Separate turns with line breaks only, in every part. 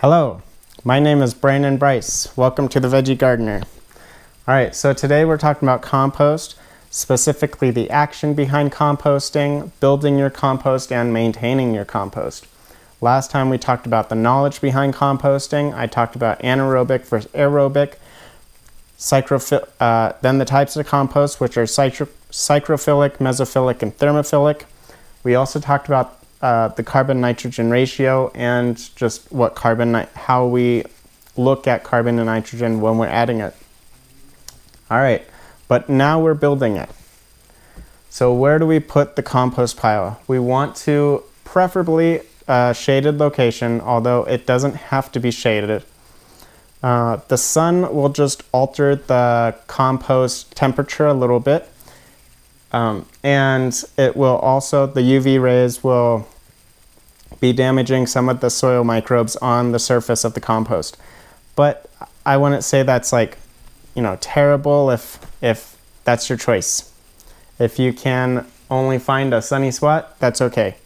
Hello, my name is Branden Bryce. Welcome to the Veggie Gardener. Alright, so today we're talking about compost, specifically the action behind composting, building your compost, and maintaining your compost. Last time we talked about the knowledge behind composting. I talked about anaerobic versus aerobic, then the types of compost, which are psychrophilic, mesophilic, and thermophilic. We also talked about the carbon-nitrogen ratio and just how we look at carbon and nitrogen when we're adding it. All right, but now we're building it. So where do we put the compost pile? We want to preferably a shaded location, although it doesn't have to be shaded. The sun will just alter the compost temperature a little bit. And it will also, the UV rays will be damaging some of the soil microbes on the surface of the compost. But I wouldn't say that's terrible if that's your choice. If you can only find a sunny spot, that's okay.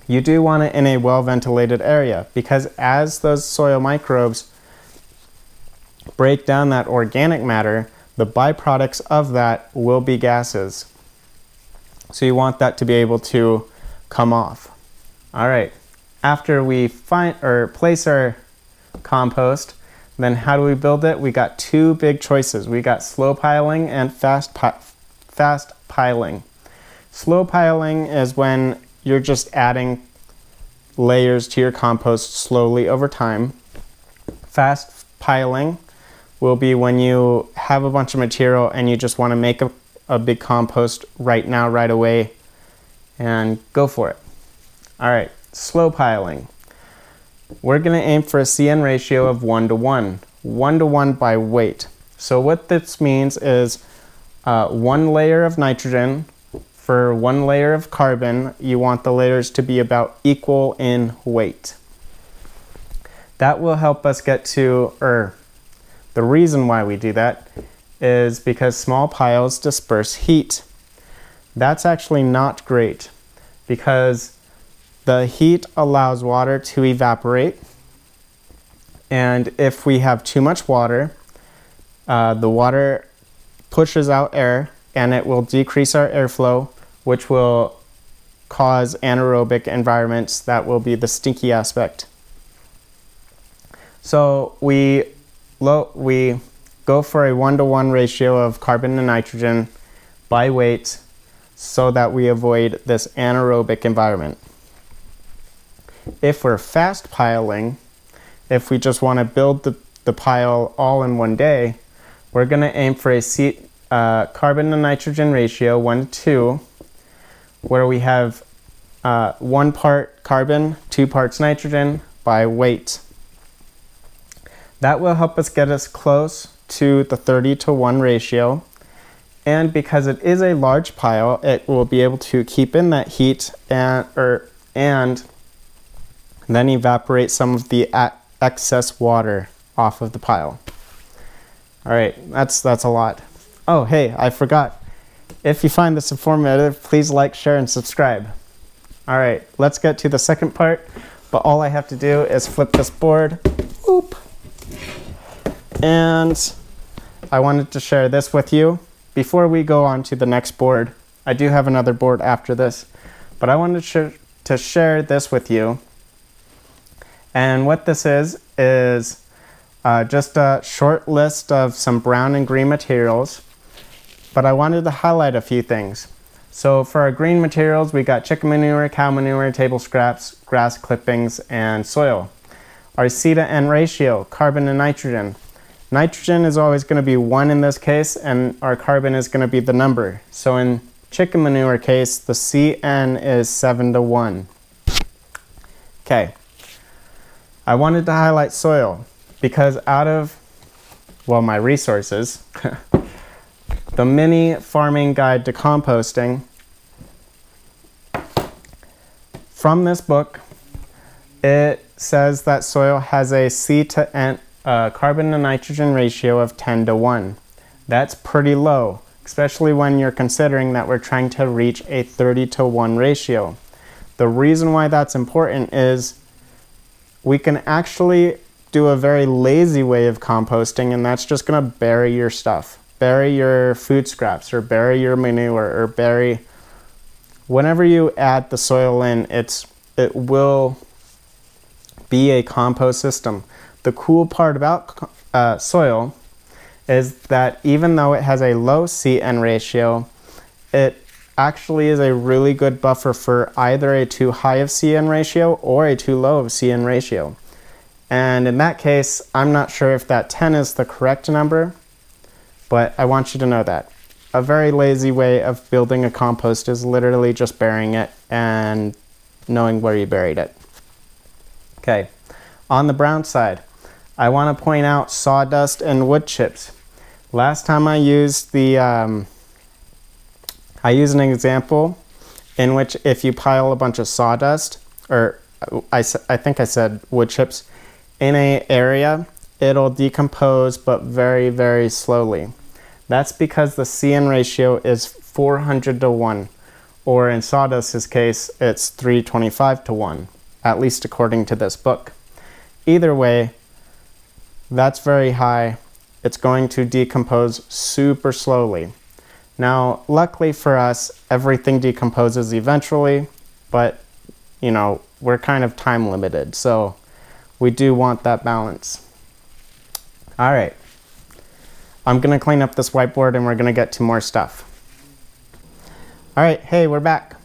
You do want it in a well-ventilated area because as those soil microbes break down that organic matter, the byproducts of that will be gases. So you want that to be able to come off. All right, after we place our compost, then how do we build it? We got two big choices. We got slow piling and fast piling. Slow piling is when you're just adding layers to your compost slowly over time. Fast piling will be when you have a bunch of material and you just want to make a big compost right now, right away, and go for it. All right, slow piling. We're going to aim for a CN ratio of 1:1, 1:1 by weight. So what this means is 1 layer of nitrogen for 1 layer of carbon. You want the layers to be about equal in weight. That will help us get to, the reason why we do that is because small piles disperse heat. That's actually not great because the heat allows water to evaporate, and if we have too much water, the water pushes out air and it will decrease our airflow, which will cause anaerobic environments. That will be the stinky aspect. So we go for a 1:1 ratio of carbon and nitrogen by weight so that we avoid this anaerobic environment. If we're fast piling, if we just want to build the pile all in one day, we're going to aim for a carbon to nitrogen ratio 1:2, where we have 1 part carbon, 2 parts nitrogen by weight. That will help us get us close to the 30:1 ratio. And because it is a large pile, it will be able to keep in that heat and then evaporate some of the excess water off of the pile. All right, that's a lot. Oh, hey, I forgot. If you find this informative, please like, share, and subscribe. All right, let's get to the second part. But all I have to do is flip this board. Oop. And I wanted to share this with you. Before we go on to the next board, I do have another board after this, but I wanted to share this with you. And what this is just a short list of some brown and green materials, but I wanted to highlight a few things. So for our green materials, we got chicken manure, cow manure, table scraps, grass clippings, and soil. Our C to N ratio, carbon and nitrogen. Nitrogen is always going to be 1 in this case, and our carbon is going to be the number. So in chicken manure case, the CN is 7:1. Okay. I wanted to highlight soil because out of, my resources, the mini farming guide to composting, from this book, it says that soil has a C to N carbon to nitrogen ratio of 10:1. That's pretty low, especially when you're considering that we're trying to reach a 30:1 ratio. The reason why that's important is we can actually do a very lazy way of composting, and that's just going to bury your stuff. Bury your food scraps, or bury your manure, or bury whenever you add the soil in, it will be a compost system. The cool part about soil is that even though it has a low C/N ratio, it actually is a really good buffer for either a too high of C/N ratio or a too low of C/N ratio. And in that case, I'm not sure if that 10 is the correct number, but I want you to know that. A very lazy way of building a compost is literally just burying it and knowing where you buried it. Okay, on the brown side, I want to point out sawdust and wood chips. Last time I used I used an example in which if you pile a bunch of sawdust, or I think I said wood chips, in an area, it'll decompose, but very, very slowly. That's because the C/N ratio is 400 to 1, or in sawdust's case, it's 325 to 1, at least according to this book. Either way, that's very high. It's going to decompose super slowly. Now, luckily for us, everything decomposes eventually, but, you know, we're kind of time limited, so we do want that balance. All right. I'm going to clean up this whiteboard and we're going to get to more stuff. All right, hey, we're back.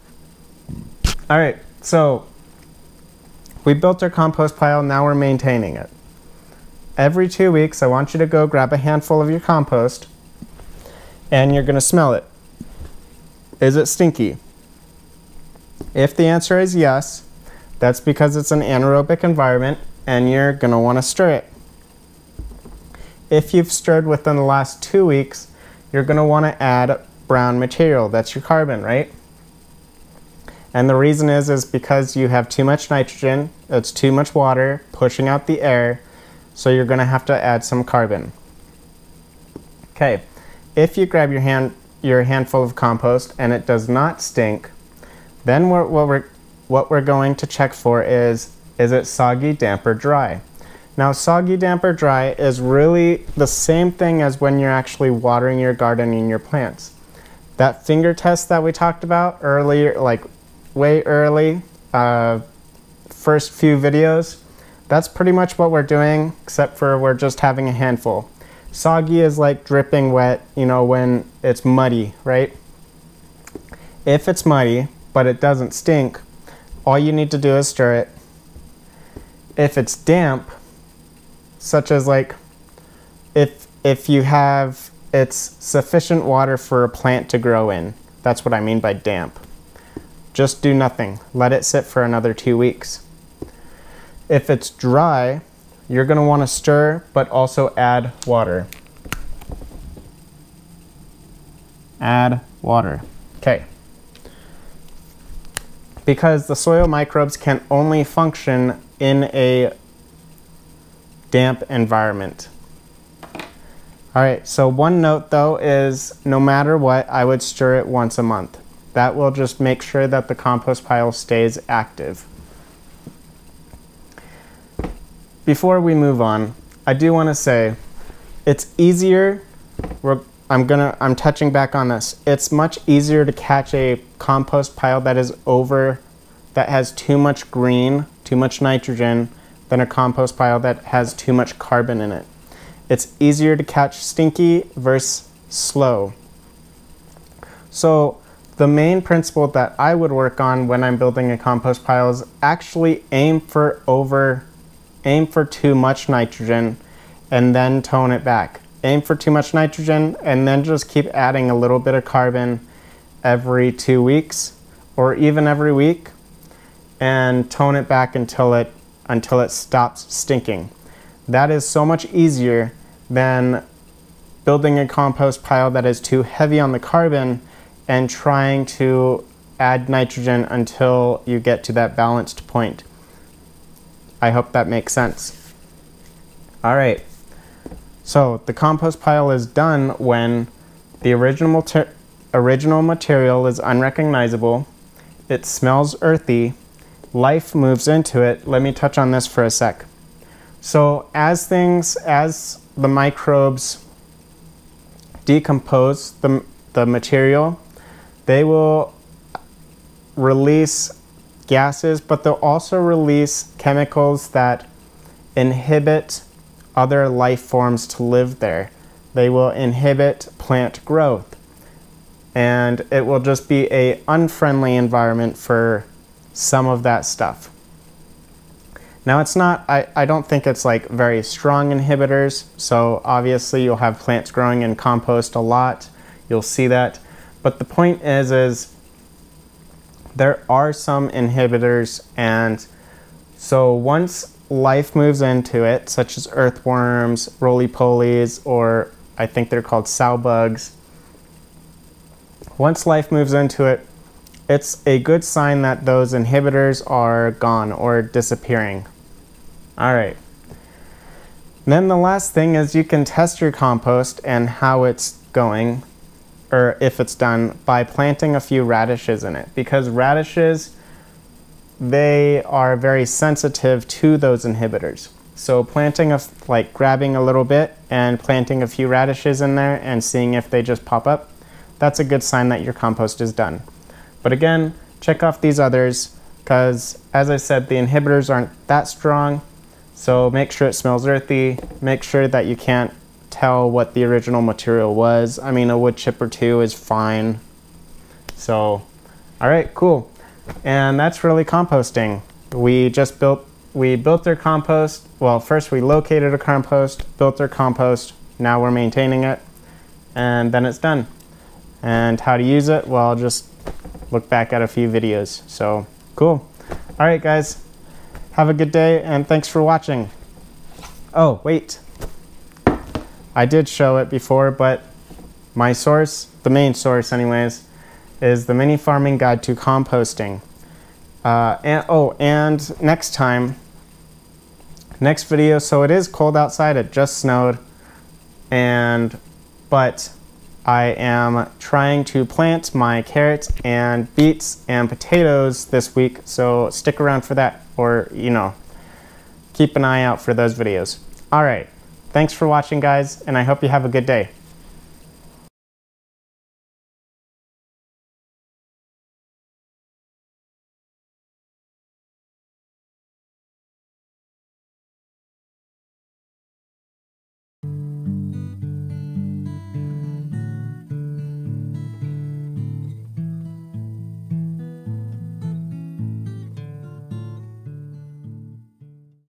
All right, so we built our compost pile, now we're maintaining it. Every 2 weeks, I want you to go grab a handful of your compost and you're going to smell it. Is it stinky? If the answer is yes, that's because it's an anaerobic environment and you're going to want to stir it. If you've stirred within the last 2 weeks, you're going to want to add brown material. That's your carbon, right? And the reason is because you have too much nitrogen, it's too much water pushing out the air, so you're going to have to add some carbon. Okay, if you grab your handful of compost and it does not stink, then what we're going to check for is it soggy, damp, or dry? Now, soggy, damp, or dry is really the same thing as when you're actually watering your garden and your plants. That finger test that we talked about earlier, like way early, first few videos, that's pretty much what we're doing, except for we're just having a handful. Soggy is like dripping wet, you know, when it's muddy, right? If it's muddy, but it doesn't stink, all you need to do is stir it. If it's damp, such as like if you have it's sufficient water for a plant to grow in. That's what I mean by damp. Just do nothing. Let it sit for another 2 weeks. If it's dry, you're going to want to stir, but also add water. Add water. Okay. Because the soil microbes can only function in a damp environment. All right, so one note though is no matter what, I would stir it once a month. That will just make sure that the compost pile stays active. Before we move on, I do want to say it's easier, I'm touching back on this. It's much easier to catch a compost pile that has too much green, too much nitrogen, than a compost pile that has too much carbon in it. It's easier to catch stinky versus slow. So the main principle that I would work on when I'm building a compost pile is actually aim for too much nitrogen and then tone it back. Aim for too much nitrogen and then just keep adding a little bit of carbon every 2 weeks or even every week and tone it back until it stops stinking. That is so much easier than building a compost pile that is too heavy on the carbon and trying to add nitrogen until you get to that balanced point. I hope that makes sense. All right, so the compost pile is done when the original material is unrecognizable, it smells earthy, life moves into it, let me touch on this for a sec. So as the microbes decompose the material, they will release gases, but they'll also release chemicals that inhibit other life forms to live there. They will inhibit plant growth, and it will just be an unfriendly environment for some of that stuff. Now it's not, I don't think it's like very strong inhibitors, so obviously you'll have plants growing in compost a lot, you'll see that, but the point is there are some inhibitors, and so once life moves into it, such as earthworms, roly-polies, or I think they're called sow bugs, once life moves into it, it's a good sign that those inhibitors are gone or disappearing. All right. Then the last thing is you can test your compost and how it's going, or if it's done, by planting a few radishes in it, because radishes, they are very sensitive to those inhibitors. So planting grabbing a little bit and planting a few radishes in there and seeing if they just pop up, that's a good sign that your compost is done. But again, check off these others, because as I said, the inhibitors aren't that strong. So make sure it smells earthy, make sure that you can't tell what the original material was. I mean, a wood chip or two is fine. So, all right, cool. And that's really composting. We built their compost. Well, first we located a compost, built their compost, now we're maintaining it, and then it's done. And how to use it, well, just look back at a few videos. So, cool. All right, guys. Have a good day, and thanks for watching. Oh, wait. I did show it before, but my source, the main source anyways, is the Mini Farming Guide to Composting. And next time, next video, so it is cold outside, it just snowed, but I am trying to plant my carrots and beets and potatoes this week, so stick around for that, or, you know, keep an eye out for those videos. All right, thanks for watching, guys, and I hope you have a good day.